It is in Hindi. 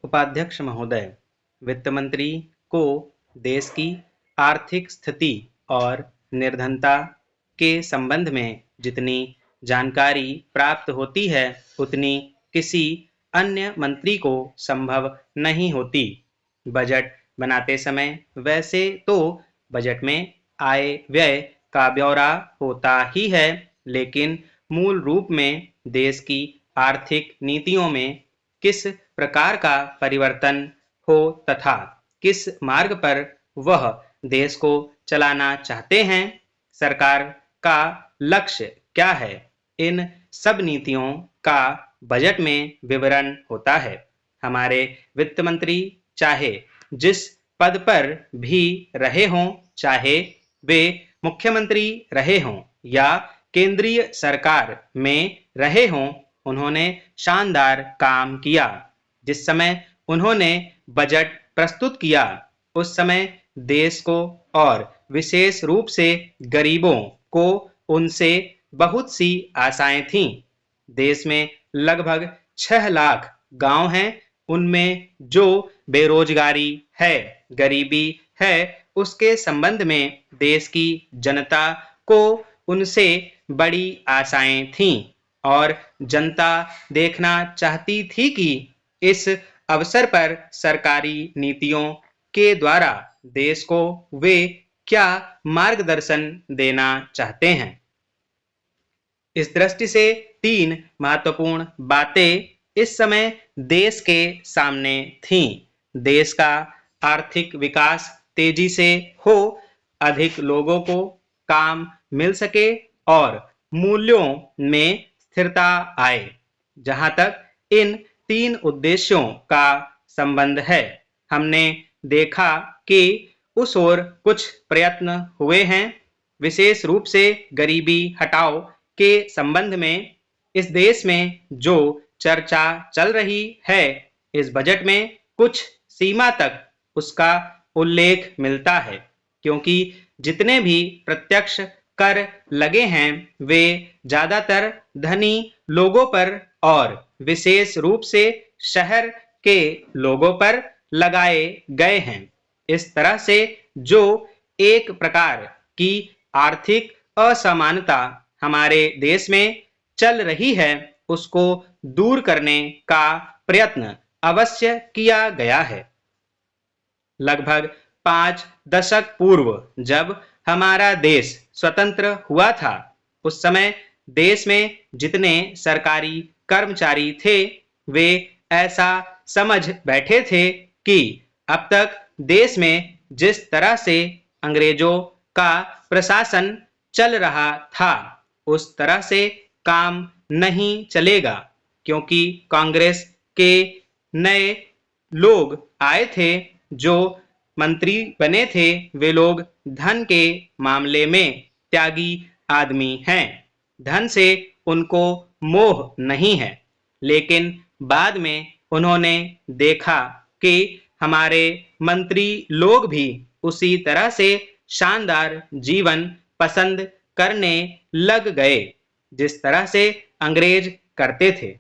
उपाध्यक्ष महोदय, वित्त मंत्री को देश की आर्थिक स्थिति और निर्धनता के संबंध में जितनी जानकारी प्राप्त होती है उतनी किसी अन्य मंत्री को संभव नहीं होती। बजट बनाते समय वैसे तो बजट में आय व्यय का ब्यौरा होता ही है, लेकिन मूल रूप में देश की आर्थिक नीतियों में किस प्रकार का परिवर्तन हो तथा किस मार्ग पर वह देश को चलाना चाहते हैं, सरकार का लक्ष्य क्या है, इन सब नीतियों का बजट में विवरण होता है। हमारे वित्त मंत्री चाहे जिस पद पर भी रहे हों, चाहे वे मुख्यमंत्री रहे हों या केंद्रीय सरकार में रहे हों, उन्होंने शानदार काम किया। जिस समय उन्होंने बजट प्रस्तुत किया उस समय देश को और विशेष रूप से गरीबों को उनसे बहुत सी आशाएं थीं। देश में लगभग 6 लाख गांव हैं, उनमें जो बेरोजगारी है, गरीबी है, उसके संबंध में देश की जनता को उनसे बड़ी आशाएं थीं और जनता देखना चाहती थी कि इस अवसर पर सरकारी नीतियों के द्वारा देश को वे क्या मार्गदर्शन देना चाहते हैं। इस दृष्टि से 3 महत्वपूर्ण बातें इस समय देश के सामने थीं। देश का आर्थिक विकास तेजी से हो, अधिक लोगों को काम मिल सके और मूल्यों में स्थिरता आए। जहां तक इन 3 उद्देश्यों का संबंध है, हमने देखा कि उस ओर कुछ प्रयत्न हुए हैं। विशेष रूप से गरीबी हटाओ के संबंध में इस देश में जो चर्चा चल रही है, इस बजट में कुछ सीमा तक उसका उल्लेख मिलता है, क्योंकि जितने भी प्रत्यक्ष कर लगे हैं वे ज्यादातर धनी लोगों पर और विशेष रूप से शहर के लोगों पर लगाए गए हैं। इस तरह से जो एक प्रकार की आर्थिक असमानता हमारे देश में चल रही है उसको दूर करने का प्रयत्न अवश्य किया गया है। लगभग 5 दशक पूर्व जब हमारा देश स्वतंत्र हुआ था, उस समय देश में जितने सरकारी कर्मचारी थे वे ऐसा समझ बैठे थे कि अब तक देश में जिस तरह से अंग्रेजों का प्रशासन चल रहा था उस तरह से काम नहीं चलेगा, क्योंकि कांग्रेस के नए लोग आए थे, जो मंत्री बने थे, वे लोग धन के मामले में त्यागी आदमी हैं। धन से उनको मोह नहीं है, लेकिन बाद में उन्होंने देखा कि हमारे मंत्री लोग भी उसी तरह से शानदार जीवन पसंद करने लग गए जिस तरह से अंग्रेज करते थे।